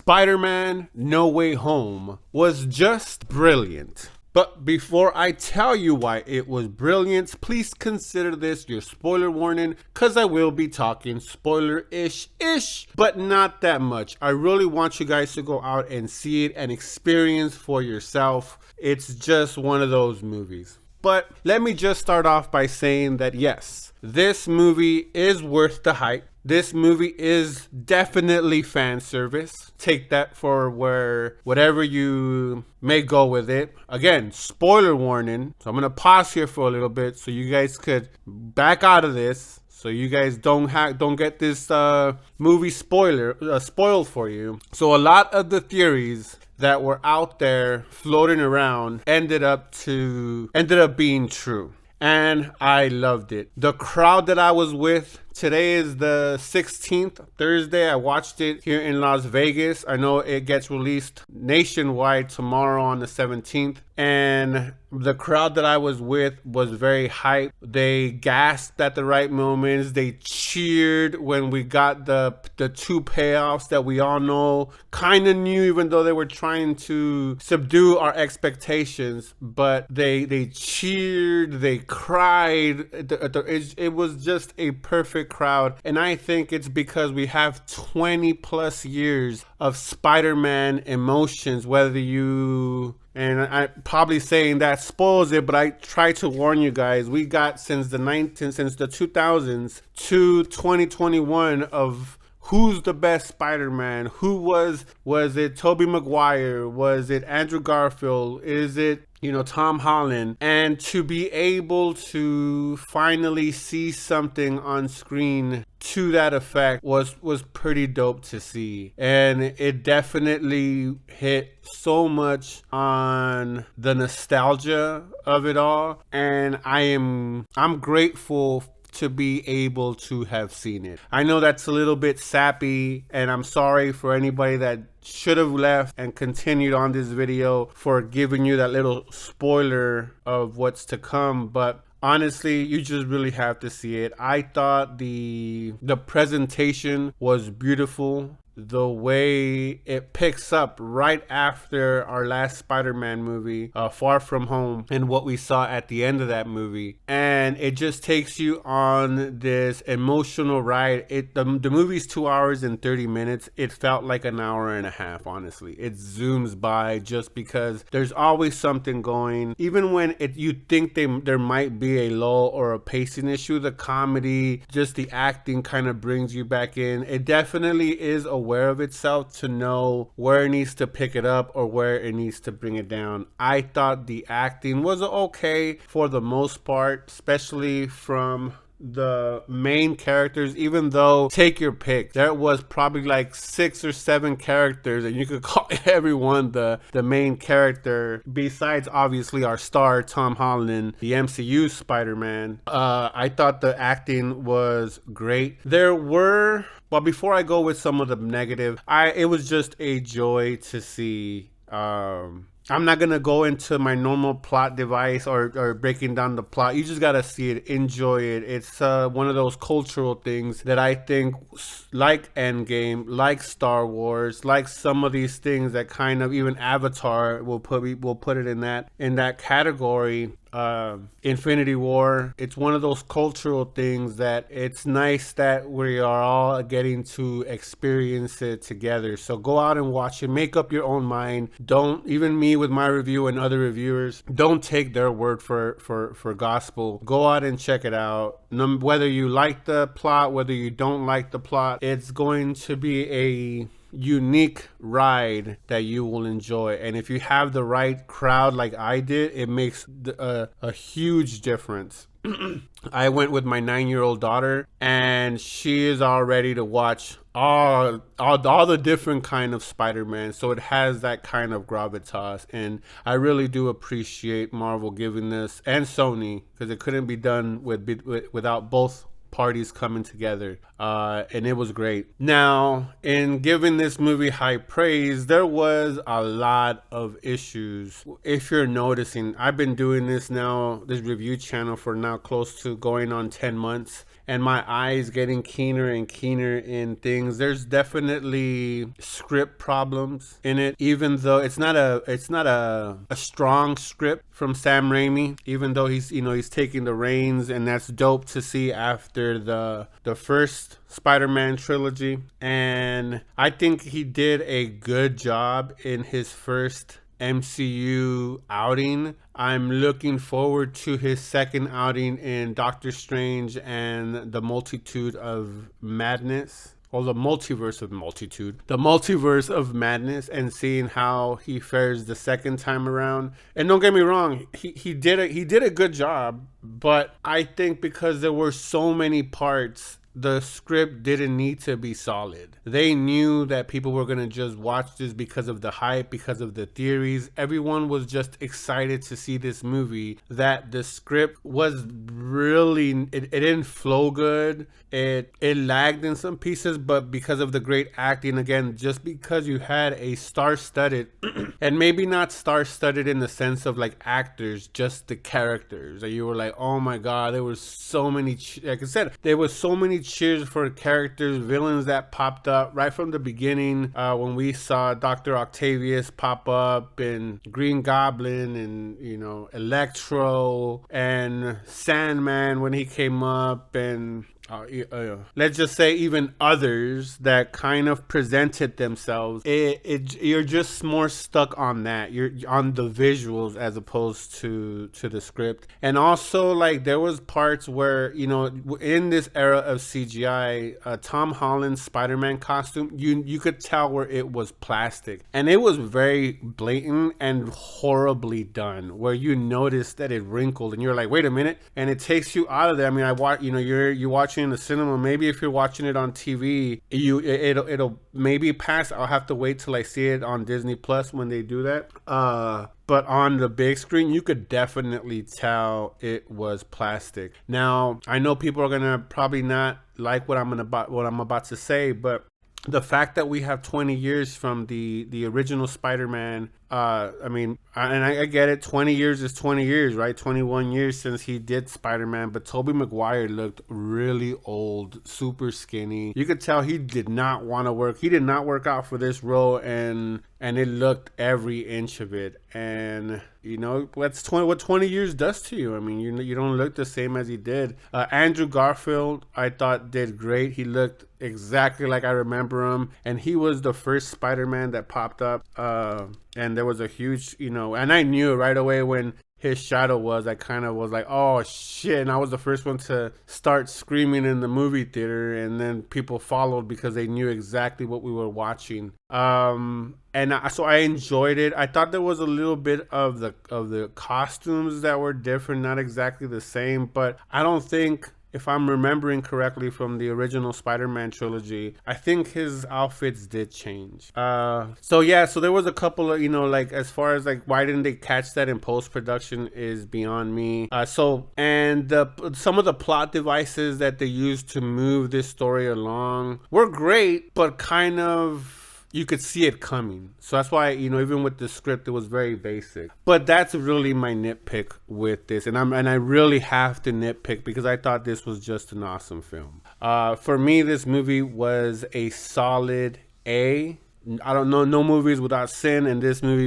Spider-Man No Way Home was just brilliant. But before I tell you why it was brilliant, please consider this your spoiler warning, because I will be talking spoiler-ish, but not that much. I really want you guys to go out and see it and experience for yourself. It's just one of those movies. But let me just start off by saying that yes, this movie is worth the hype. This movie is definitely fan service. Take that for whatever you may go with it. Again, spoiler warning. So I'm gonna pause here for a little bit so you guys could back out of this, so you guys don't get this movie spoiled for you. So a lot of the theories that were out there floating around ended up being true. And I loved it. The crowd that I was with, today is the 16th, Thursday. I watched it here in Las Vegas. I know it gets released nationwide tomorrow on the 17th. And the crowd that I was with was very hyped. They gasped at the right moments. They cheered when we got the two payoffs that we all know, kind of knew, even though they were trying to subdue our expectations. But they cheered, they cried. It was just a perfect crowd. And I think it's because we have 20 plus years of Spider-Man emotions, whether you... And I'm probably saying that spoils it, but I try to warn you guys. We got since the 2000s to 2021 of who's the best Spider-Man. Who was it Tobey Maguire? Was it Andrew Garfield? Is it Tom Holland? And to be able to finally see something on screen to that effect was pretty dope to see. And it definitely hit so much on the nostalgia of it all. And I'm grateful to be able to have seen it. I know that's a little bit sappy, and I'm sorry for anybody that should have left and continued on this video for giving you that little spoiler of what's to come, but honestly, you just really have to see it. I thought the presentation was beautiful. The way it picks up right after our last Spider-Man movie, Far From Home, and what we saw at the end of that movie. And it just takes you on this emotional ride. The movie's 2 hours and 30 minutes. It felt like an hour and a half, honestly. It zooms by just because there's always something going. Even when you think there might be a lull or a pacing issue, the comedy, just the acting kind of brings you back in. It definitely is aware of itself to know where it needs to pick it up or where it needs to bring it down. I thought the acting was okay for the most part, especially from the main characters, even though take your pick. There was probably like 6 or 7 characters and you could call everyone the main character, besides obviously our star Tom Holland, the MCU Spider-Man. I thought the acting was great. Well, before I go with some of the negative, it was just a joy to see. I'm not gonna go into my normal plot device or breaking down the plot. You just gotta see it, enjoy it. It's one of those cultural things that I think, like Endgame, like Star Wars, like some of these things that kind of, even Avatar will put it in that category. Infinity War, it's one of those cultural things that it's nice that we are all getting to experience it together. So go out and watch it, make up your own mind. Don't, even me with my review and other reviewers, don't take their word for gospel. Go out and check it out. Whether you like the plot, whether you don't like the plot, it's going to be a unique ride that you will enjoy. And if you have the right crowd like I did, it makes a huge difference. I went with my 9-year-old daughter, and she is all ready to watch all the different kind of Spider-Man. So it has that kind of gravitas, and I really do appreciate Marvel giving this, and Sony, because it couldn't be done without both parties coming together, and it was great. Now, in giving this movie high praise, there was a lot of issues. If you're noticing, I've been doing this review channel for now close to going on 10 months, and my eyes getting keener and keener in things. There's definitely script problems in it, even though it's not a strong script from Sam Raimi, even though he's taking the reins, and that's dope to see after the first Spider-Man trilogy. And I think he did a good job in his first MCU outing. I'm looking forward to his second outing in Doctor Strange and the Multitude of Madness, or the Multiverse of Madness, and seeing how he fares the second time around. And don't get me wrong, he did a good job, but I think because there were so many parts, the script didn't need to be solid. They knew that people were going to just watch this because of the hype, because of the theories. Everyone was just excited to see this movie. That the script was really, it didn't flow good. It lagged in some pieces, but because of the great acting, again, just because you had a star-studded, and maybe not star-studded in the sense of like actors, just the characters. That you were like, oh my God, there was so many, like I said, there was so many cheers for characters, villains that popped up right from the beginning. When we saw Dr. Octavius pop up, and Green Goblin, and Electro, and Sandman when he came up, and let's just say even others that kind of presented themselves. You're just more stuck on that. You're on the visuals as opposed to the script. And also, like, there was parts where, in this era of CGI, Tom Holland's Spider-Man costume, you could tell where it was plastic, and it was very blatant and horribly done, where you noticed that it wrinkled and you're like, wait a minute, and it takes you out of there. I mean, you're watching in the cinema. Maybe if you're watching it on TV, it'll maybe pass. I'll have to wait till I see it on Disney Plus when they do that. But on the big screen, you could definitely tell it was plastic. Now, I know people are gonna probably not like what I'm about to say, but the fact that we have 20 years from the original Spider-Man, I get it. 20 years is 20 years, right? 21 years since he did Spider-Man, but Tobey Maguire looked really old, super skinny. You could tell he did not want to work. He did not work out for this role, and it looked every inch of it. And that's what 20 years does to you. I mean, you don't look the same as he did. Andrew Garfield, I thought, did great. He looked exactly like I remember him, and he was the first Spider-Man that popped up. And there was a huge, and I knew right away when his shadow was, I kind of was like, oh shit. And I was the first one to start screaming in the movie theater, and then people followed because they knew exactly what we were watching. So I enjoyed it. I thought there was a little bit of the costumes that were different, not exactly the same, but I don't think, if I'm remembering correctly from the original Spider-Man trilogy, I think his outfits did change. So there was a couple of, as far as like, why didn't they catch that in post-production is beyond me. Some of the plot devices that they used to move this story along were great, but kind of, you could see it coming. So that's why, even with the script, it was very basic. But that's really my nitpick with this. And I really have to nitpick because I thought this was just an awesome film. For me, this movie was a solid A. I don't know, no movies without sin, and this movie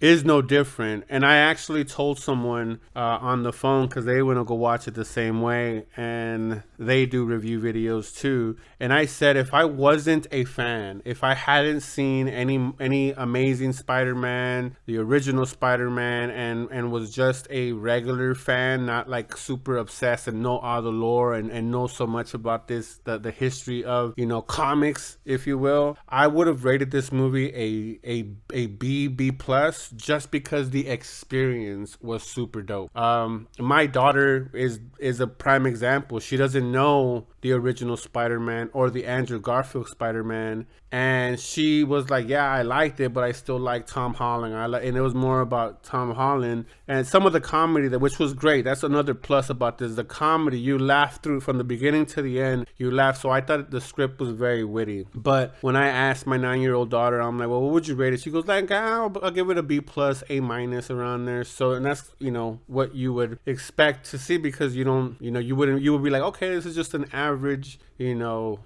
is no different. And I actually told someone on the phone, because they want to go watch it the same way, and they do review videos too. And I said, if I wasn't a fan, if I hadn't seen any Amazing Spider-Man, the original Spider-Man, and was just a regular fan, not like super obsessed and know all the lore and know so much about the history of comics, if you will, I would have rated this movie a B plus, just because the experience was super dope. My daughter is a prime example. She doesn't know the original Spider-Man or the Andrew Garfield Spider-Man, and she was like, yeah, I liked it, but I still like Tom Holland. And it was more about Tom Holland and some of the comedy, which was great. That's another plus about this. The comedy, you laugh through from the beginning to the end. You laugh. So I thought the script was very witty. But when I asked my 9-year-old daughter, I'm like, well, what would you rate it? She goes like, I'll give it a B+. B plus, A minus around there. So, and that's, you know, what you would expect to see, because you don't, you know, you would be like, okay, this is just an average, you know,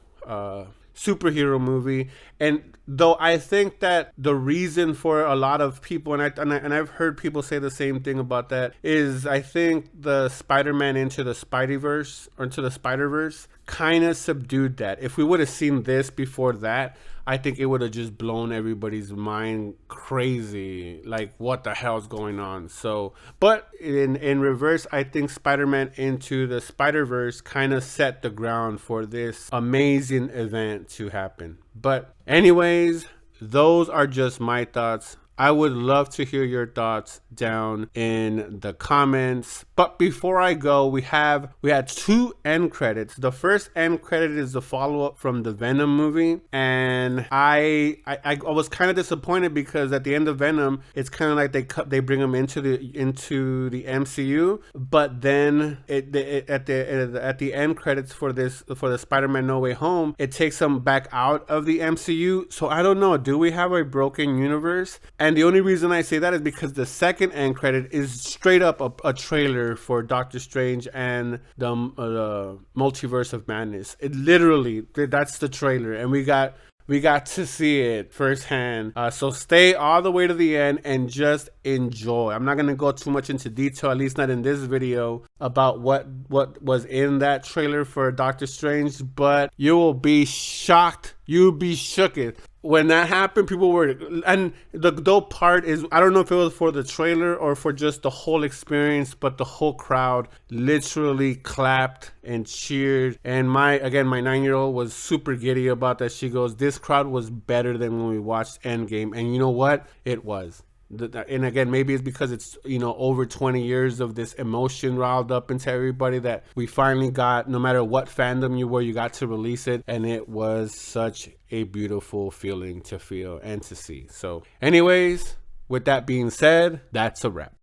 superhero movie. And though I think that the reason for a lot of people, and I've heard people say the same thing about that, is I think the Spider-Man into the Spiderverse, or into the Spider-Verse, kind of subdued that. If we would have seen this before that, I think it would have just blown everybody's mind crazy. Like, what the hell's going on? So, but in reverse, I think Spider-Man into the Spider-Verse kind of set the ground for this amazing event to happen. But anyways, those are just my thoughts. I would love to hear your thoughts down in the comments. But before I go, we had 2 end credits. The first end credit is the follow-up from the Venom movie, and I was kind of disappointed, because at the end of Venom, it's kind of like they bring him into the MCU, but then at the end credits for the Spider-Man No Way Home, it takes him back out of the MCU. So I don't know, do we have a broken universe? And the only reason I say that is because the second end credit is straight up a trailer for Doctor Strange and the Multiverse of Madness. It literally, that's the trailer, and we got to see it firsthand. So stay all the way to the end and just enjoy. I'm not going to go too much into detail, at least not in this video, about what was in that trailer for Doctor Strange, but you will be shocked. You'll be shooked. When that happened, people were, and the dope part is, I don't know if it was for the trailer or for just the whole experience, but the whole crowd literally clapped and cheered. And my 9-year-old was super giddy about that. She goes, this crowd was better than when we watched Endgame. And you know what? It was. And again, maybe it's because it's, you know, over 20 years of this emotion riled up into everybody that we finally got, no matter what fandom you were, you got to release it. And it was such a beautiful feeling to feel and to see. So anyways, with that being said, that's a wrap.